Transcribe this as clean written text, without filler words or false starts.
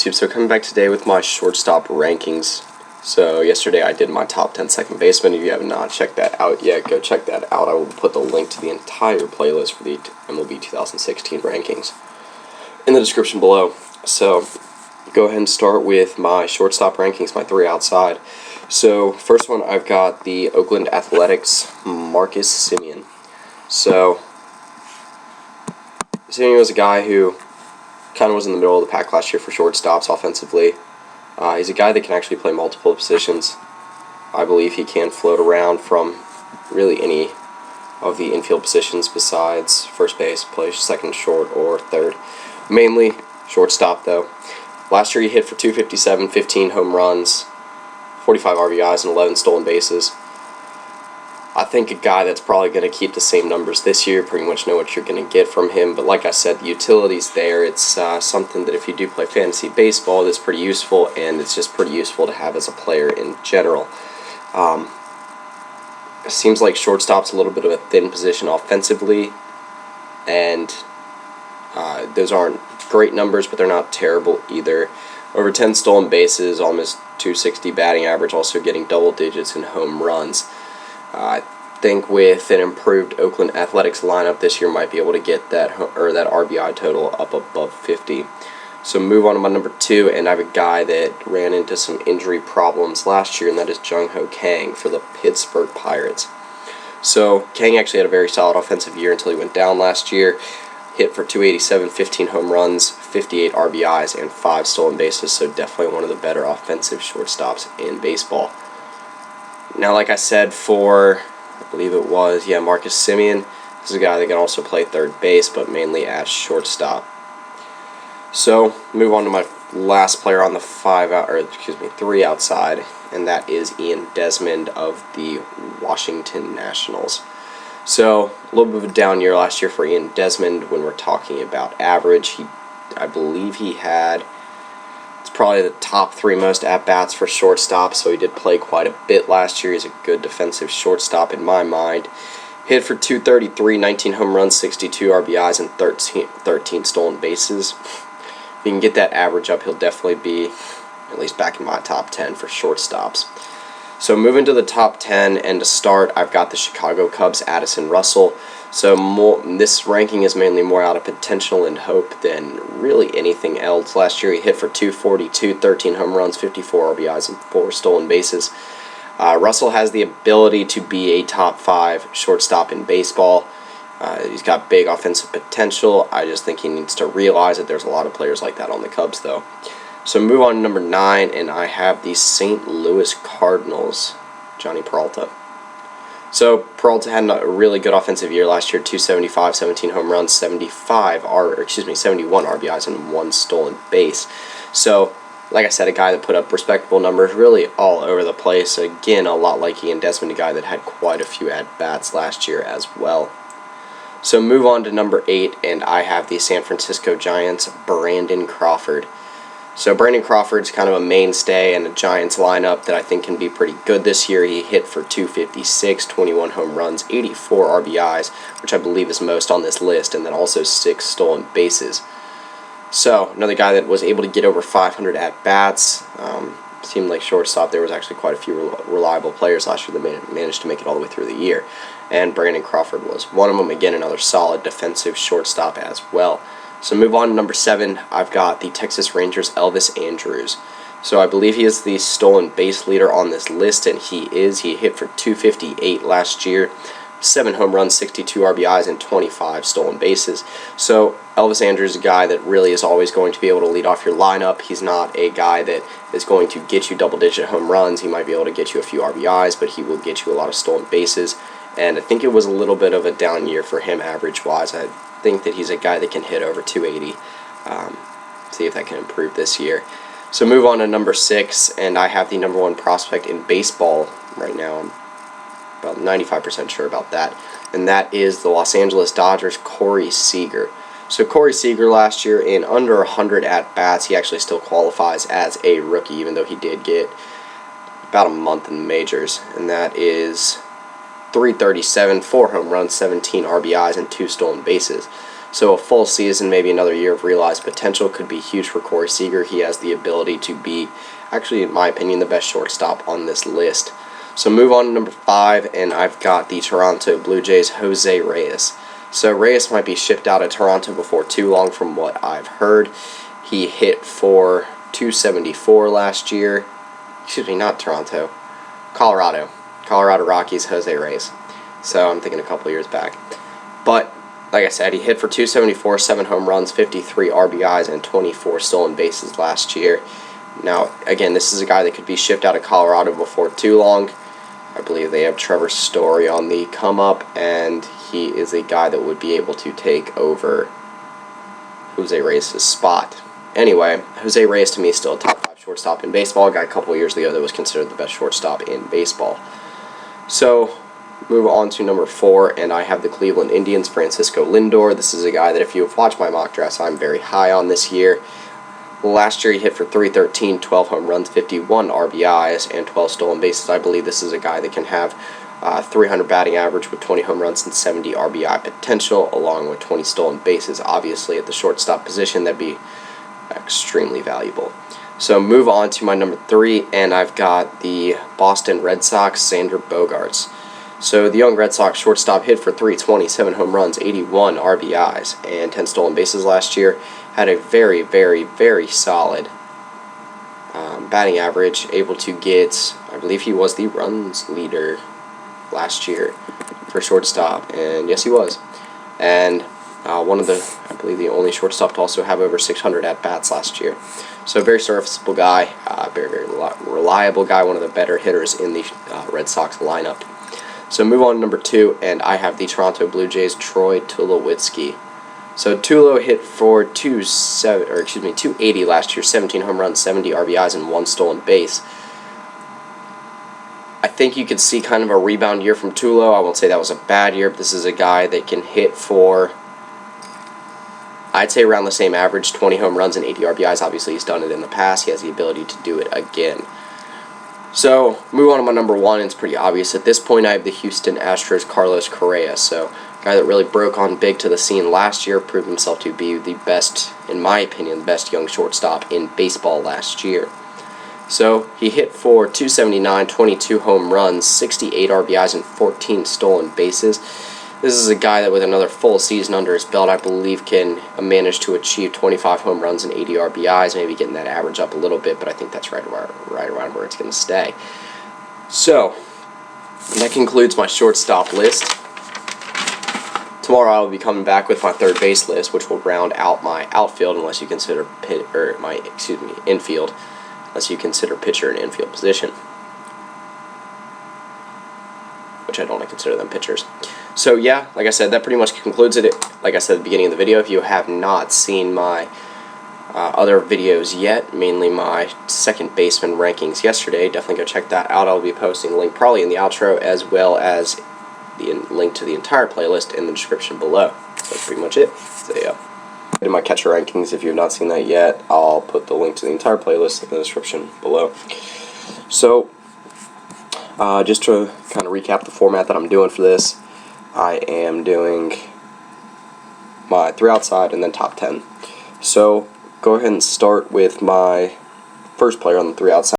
YouTube? So coming back today with my shortstop rankings. So yesterday I did my top 10 second basemen. If you have not checked that out yet, go check that out. I will put the link to the entire playlist for the MLB 2016 rankings in the description below. So go ahead and start with my shortstop rankings, my three outside. So first one, I've got the Oakland Athletics, Marcus Semien. So Semien was a guy who kind of was in the middle of the pack last year for shortstops offensively. He's a guy that can actually play multiple positions. I believe he can float around from really any of the infield positions besides first base, play second, short, or third. Mainly shortstop, though. Last year he hit for 257, 15 home runs, 45 RBIs, and 11 stolen bases. I think a guy that's probably going to keep the same numbers this year, pretty much know what you're going to get from him. But like I said, the utility's there. It's something that if you do play fantasy baseball, that's pretty useful, and it's just pretty useful to have as a player in general. It seems like shortstop's a little bit of a thin position offensively, and those aren't great numbers, but they're not terrible either. Over 10 stolen bases, almost 260 batting average, also getting double digits in home runs. I think with an improved Oakland Athletics lineup this year, might be able to get that RBI total up above 50. So move on to my number two, and I have a guy that ran into some injury problems last year, and that is Jung-Ho Kang for the Pittsburgh Pirates. So Kang actually had a very solid offensive year until he went down last year. Hit for 287, 15 home runs, 58 RBIs, and 5 stolen bases, so definitely one of the better offensive shortstops in baseball. Now, like I said, for, I believe it was, Marcus Semien, this is a guy that can also play third base, but mainly at shortstop. So, move on to my last player on the three outside, and that is Ian Desmond of the Washington Nationals. So, a little bit of a down year last year for Ian Desmond when we're talking about average. I believe he had, it's probably the top three most at-bats for shortstop, so he did play quite a bit last year. He's a good defensive shortstop in my mind. Hit for 233, 19 home runs, 62 RBIs, and 13 stolen bases. If he can get that average up, he'll definitely be at least back in my top 10 for shortstops. So moving to the top 10, and to start, I've got the Chicago Cubs' Addison Russell. So this ranking is mainly more out of potential and hope than really anything else. Last year he hit for 242, 13 home runs, 54 RBIs, and 4 stolen bases. Russell has the ability to be a top 5 shortstop in baseball. He's got big offensive potential. I just think he needs to realize that there's a lot of players like that on the Cubs, though. So move on to number 9, and I have the St. Louis Cardinals, Johnny Peralta. So Peralta had a really good offensive year last year, 275, 17 home runs, 71 RBIs, and 1 stolen base. So, like I said, a guy that put up respectable numbers really all over the place. Again, a lot like Ian Desmond, a guy that had quite a few at-bats last year as well. So move on to number 8, and I have the San Francisco Giants, Brandon Crawford. So Brandon Crawford's kind of a mainstay in the Giants lineup that I think can be pretty good this year. He hit for 256, 21 home runs, 84 RBIs, which I believe is most on this list, and then also 6 stolen bases. So another guy that was able to get over 500 at-bats. Seemed like shortstop, there was actually quite a few reliable players last year that managed to make it all the way through the year. And Brandon Crawford was one of them. Again, another solid defensive shortstop as well. So move on to number 7, I've got the Texas Rangers' Elvis Andrus. So I believe he is the stolen base leader on this list, and he is. He hit for 258 last year, 7 home runs, 62 RBIs, and 25 stolen bases. So Elvis Andrus is a guy that really is always going to be able to lead off your lineup. He's not a guy that is going to get you double-digit home runs. He might be able to get you a few RBIs, but he will get you a lot of stolen bases. And I think it was a little bit of a down year for him average-wise. I think that he's a guy that can hit over 280. See if that can improve this year. So move on to number 6, and I have the number 1 prospect in baseball right now. I'm about 95% sure about that. And that is the Los Angeles Dodgers' Corey Seager. So Corey Seager last year, in under 100 at-bats, he actually still qualifies as a rookie, even though he did get about a month in the majors. And that is 337, 4 home runs, 17 RBIs, and 2 stolen bases. So a full season, maybe another year of realized potential could be huge for Corey Seager. He has the ability to be, actually, in my opinion, the best shortstop on this list. So move on to number 5, and I've got the Toronto Blue Jays' Jose Reyes. So Reyes might be shipped out of Toronto before too long from what I've heard. He hit for 274 last year. Excuse me, not Toronto. Colorado Rockies, Jose Reyes. So I'm thinking a couple years back. But like I said, he hit for 274, 7 home runs, 53 RBIs, and 24 stolen bases last year. Now, again, this is a guy that could be shipped out of Colorado before too long. I believe they have Trevor Story on the come-up, and he is a guy that would be able to take over Jose Reyes' spot. Anyway, Jose Reyes to me is still a top 5 shortstop in baseball. A guy a couple of years ago that was considered the best shortstop in baseball. So, move on to number 4, and I have the Cleveland Indians' Francisco Lindor. This is a guy that if you have watched my mock drafts, I'm very high on this year. Last year he hit for 313, 12 home runs, 51 RBIs, and 12 stolen bases. I believe this is a guy that can have 300 batting average with 20 home runs and 70 RBI potential, along with 20 stolen bases. Obviously, at the shortstop position, that'd be extremely valuable. So move on to my number 3, and I've got the Boston Red Sox' Xander Bogaerts. So the young Red Sox shortstop hit for 320, 7 home runs, 81 RBIs, and 10 stolen bases last year. Had a very, very, very solid batting average, able to get, I believe he was the runs leader last year for shortstop, and yes, he was. And one of the, I believe the only shortstop to also have over 600 at-bats last year. So very serviceable guy, very, very reliable guy, one of the better hitters in the Red Sox lineup. So move on to number 2, and I have the Toronto Blue Jays' Troy Tulowitzki. So Tulo hit for 280 last year, 17 home runs, 70 RBIs, and 1 stolen base. I think you could see kind of a rebound year from Tulo. I won't say that was a bad year, but this is a guy that can hit for, I'd say, around the same average, 20 home runs and 80 RBIs. Obviously, he's done it in the past. He has the ability to do it again. So, move on to my number 1. It's pretty obvious. At this point, I have the Houston Astros' Carlos Correa. So, a guy that really broke on big to the scene last year, proved himself to be the best, in my opinion, the best young shortstop in baseball last year. So, he hit for 279, 22 home runs, 68 RBIs, and 14 stolen bases. This is a guy that with another full season under his belt, I believe can manage to achieve 25 home runs and 80 RBIs, maybe getting that average up a little bit, but I think that's right around where it's going to stay. So, that concludes my shortstop list. Tomorrow I will be coming back with my third base list, which will round out my outfield, unless you consider infield, unless you consider pitcher and infield position, which I don't consider them pitchers. So yeah, like I said, that pretty much concludes it. Like I said at the beginning of the video, if you have not seen my other videos yet, mainly my second baseman rankings yesterday, definitely go check that out. I'll be posting a link probably in the outro, as well as the link to the entire playlist in the description below. So that's pretty much it. So yeah, in my catcher rankings, if you have not seen that yet, I'll put the link to the entire playlist in the description below. So just to kind of recap the format that I'm doing for this, I am doing my 3 outside and then top 10. So go ahead and start with my first player on the 3 outside.